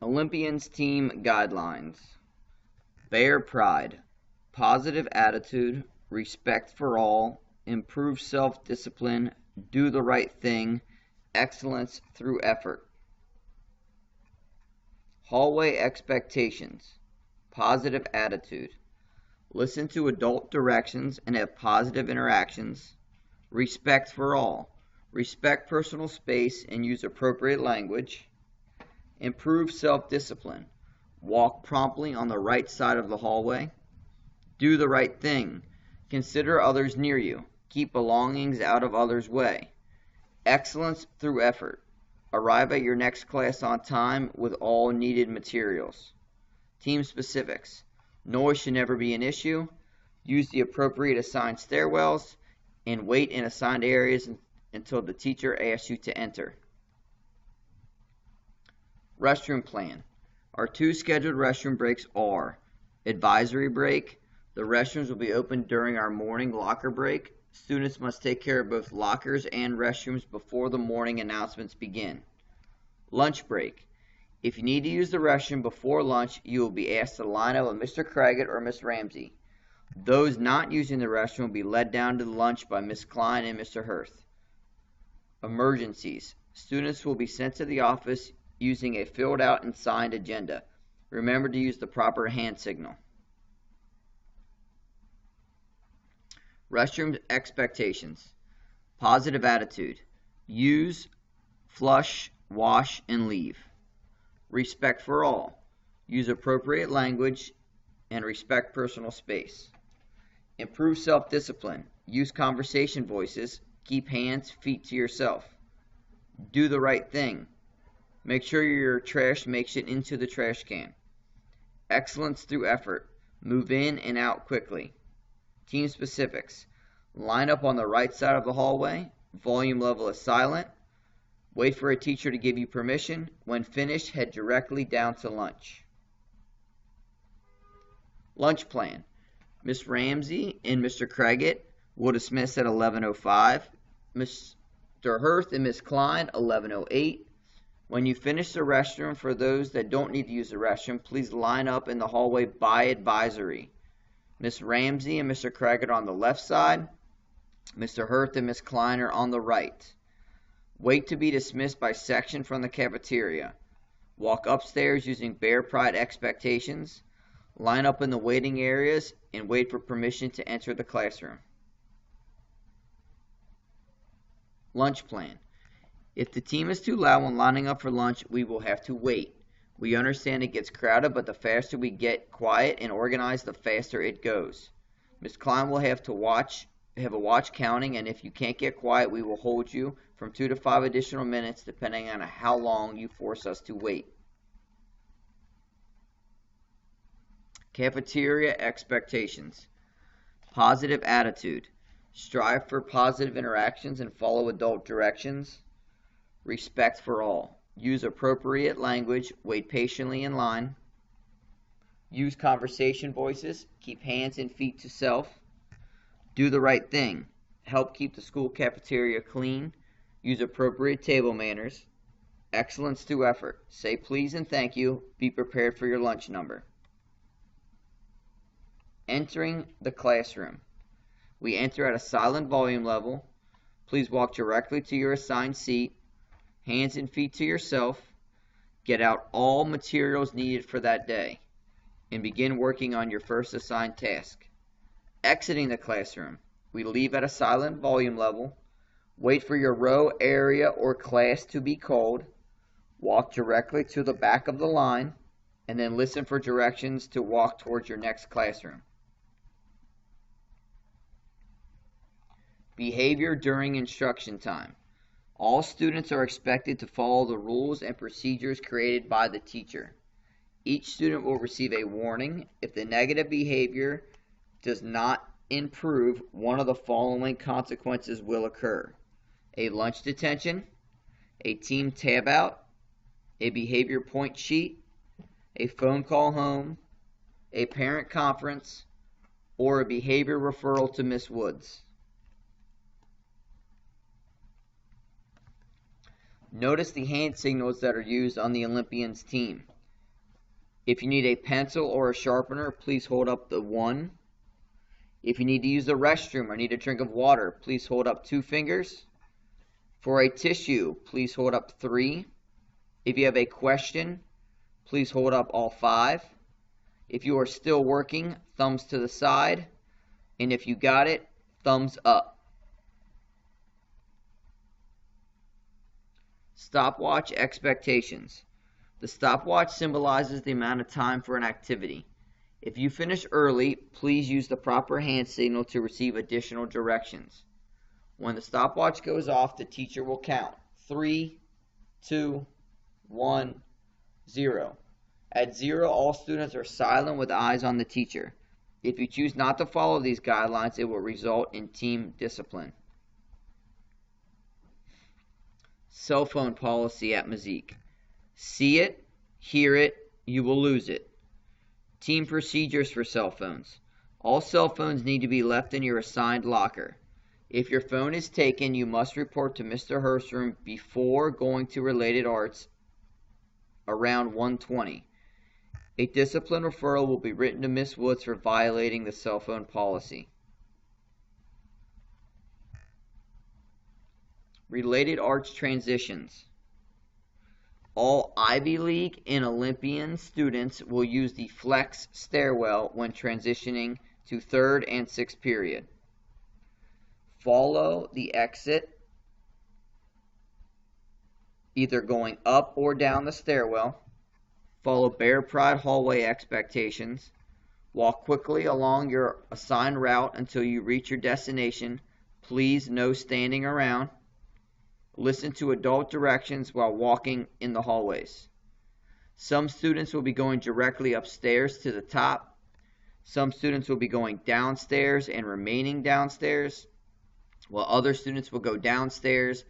Olympians team guidelines. Bear pride, positive attitude, respect for all, improve self-discipline, do the right thing, excellence through effort. Hallway expectations, positive attitude, listen to adult directions and have positive interactions, respect for all, respect personal space and use appropriate language, improve self-discipline, walk promptly on the right side of the hallway, do the right thing, consider others near you, keep belongings out of others' way, excellence through effort, arrive at your next class on time with all needed materials. Team specifics, noise should never be an issue, use the appropriate assigned stairwells, and wait in assigned areas until the teacher asks you to enter. Restroom plan. Our two scheduled restroom breaks are advisory break. The restrooms will be open during our morning locker break. Students must take care of both lockers and restrooms before the morning announcements begin. Lunch break. If you need to use the restroom before lunch, you will be asked to line up with Mr. Craggett or Miss Ramsey. Those not using the restroom will be led down to lunch by Miss Klein and Mr. Hurth. Emergencies. Students will be sent to the office using a filled out and signed agenda. Remember to use the proper hand signal. Restroom expectations. Positive attitude. Use, flush, wash, and leave. Respect for all. Use appropriate language and respect personal space. Improve self-discipline. Use conversation voices. Keep hands, feet to yourself. Do the right thing. Make sure your trash makes it into the trash can. Excellence through effort. Move in and out quickly. Team specifics. Line up on the right side of the hallway. Volume level is silent. Wait for a teacher to give you permission. When finished, head directly down to lunch. Lunch plan. Miss Ramsey and Mr. Craggett will dismiss at 11:05. Mr. Hurth and Miss Klein, 11:08. When you finish the restroom, for those that don't need to use the restroom, please line up in the hallway by advisory. Miss Ramsey and Mr. Craggett are on the left side. Mr. Hurth and Miss Klein are on the right. Wait to be dismissed by section from the cafeteria. Walk upstairs using Bear Pride expectations. Line up in the waiting areas and wait for permission to enter the classroom. Lunch plan. If the team is too loud when lining up for lunch, we will have to wait. We understand it gets crowded, but the faster we get quiet and organized, the faster it goes. Ms. Klein will have a watch counting, and if you can't get quiet, we will hold you from 2 to 5 additional minutes, depending on how long you force us to wait. Cafeteria expectations. Positive attitude. Strive for positive interactions and follow adult directions. Respect for all. Use appropriate language. Wait patiently in line. Use conversation voices. Keep hands and feet to self. Do the right thing. Help keep the school cafeteria clean. Use appropriate table manners. Excellence through effort. Say please and thank you. Be prepared for your lunch number. Entering the classroom. We enter at a silent volume level. Please walk directly to your assigned seat. Hands and feet to yourself. Get out all materials needed for that day. And begin working on your first assigned task. Exiting the classroom. We leave at a silent volume level. Wait for your row, area, or class to be called. Walk directly to the back of the line. And then listen for directions to walk towards your next classroom. Behavior during instruction time. All students are expected to follow the rules and procedures created by the teacher. Each student will receive a warning if the negative behavior does not improve. One of the following consequences will occur: a lunch detention, a team tab out, a behavior point sheet, a phone call home, a parent conference, or a behavior referral to Miss Woods. Notice the hand signals that are used on the Olympians team. If you need a pencil or a sharpener, please hold up the 1. If you need to use the restroom or need a drink of water, please hold up 2 fingers. For a tissue, please hold up 3. If you have a question, please hold up all 5. If you are still working, thumbs to the side. And if you got it, thumbs up. Stopwatch expectations. The stopwatch symbolizes the amount of time for an activity. If you finish early, please use the proper hand signal to receive additional directions. When the stopwatch goes off, the teacher will count 3, 2, 1, 0. At 0, all students are silent with eyes on the teacher. If you choose not to follow these guidelines, it will result in team discipline. Cell phone policy at Mazik. See it, hear it, you will lose it. Team procedures for cell phones. All cell phones need to be left in your assigned locker. If your phone is taken, you must report to Mr. Hurst's room before going to Related Arts around 1:20. A discipline referral will be written to Miss Woods for violating the cell phone policy. Related Arts transitions. All Ivy League and Olympian students will use the flex stairwell when transitioning to 3rd and 6th period. Follow the exit, either going up or down the stairwell. Follow Bear Pride hallway expectations. Walk quickly along your assigned route until you reach your destination. Please, no standing around. Listen to adult directions while walking in the hallways. Some students will be going directly upstairs to the top. Some students will be going downstairs and remaining downstairs, while other students will go downstairs,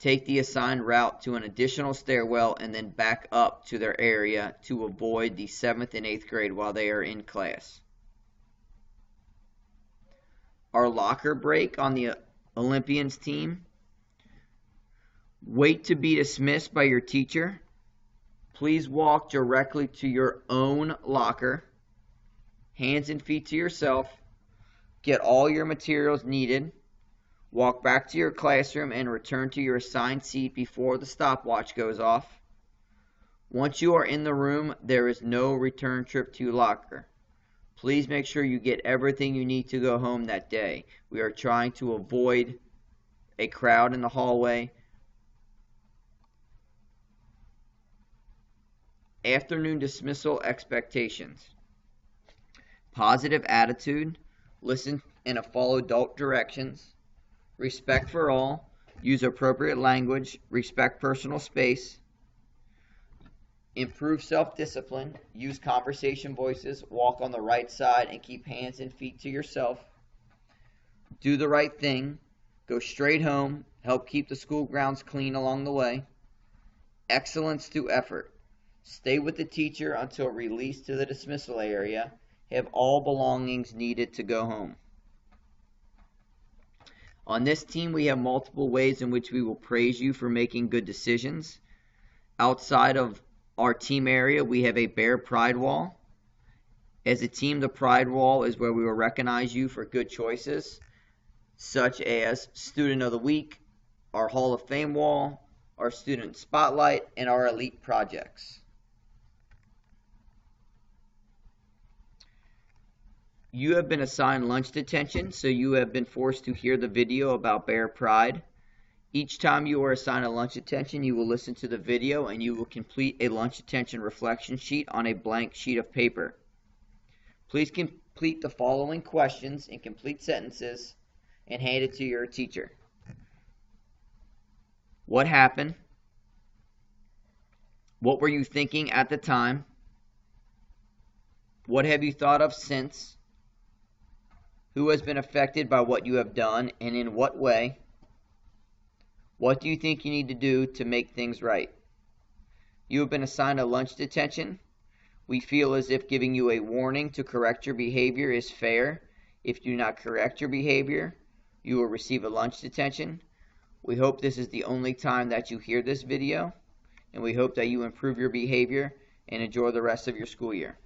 take the assigned route to an additional stairwell, and then back up to their area to avoid the 7th and 8th grade while they are in class. Our locker break on the Olympians team. Wait to be dismissed by your teacher. Please walk directly to your own locker. Hands and feet to yourself. Get all your materials needed. Walk back to your classroom and return to your assigned seat before the stopwatch goes off. Once you are in the room, there is no return trip to your locker. Please make sure you get everything you need to go home that day. We are trying to avoid a crowd in the hallway. Afternoon dismissal expectations. Positive attitude. Listen and follow adult directions. Respect for all. Use appropriate language. Respect personal space. Improve self-discipline. Use conversation voices. Walk on the right side and keep hands and feet to yourself. Do the right thing. Go straight home. Help keep the school grounds clean along the way. Excellence through effort. Stay with the teacher until released to the dismissal area. Have all belongings needed to go home. On this team, we have multiple ways in which we will praise you for making good decisions. Outside of our team area, we have a Bear Pride Wall. As a team, the Pride Wall is where we will recognize you for good choices, such as Student of the Week, our Hall of Fame Wall, our Student Spotlight, and our Elite Projects. You have been assigned lunch detention, so you have been forced to hear the video about Bear Pride. Each time you are assigned a lunch detention, you will listen to the video and you will complete a lunch detention reflection sheet on a blank sheet of paper. Please complete the following questions in complete sentences and hand it to your teacher. What happened? What were you thinking at the time? What have you thought of since? Who has been affected by what you have done, and in what way? What do you think you need to do to make things right? You have been assigned a lunch detention. We feel as if giving you a warning to correct your behavior is fair. If you do not correct your behavior, you will receive a lunch detention. We hope this is the only time that you hear this video, and we hope that you improve your behavior and enjoy the rest of your school year.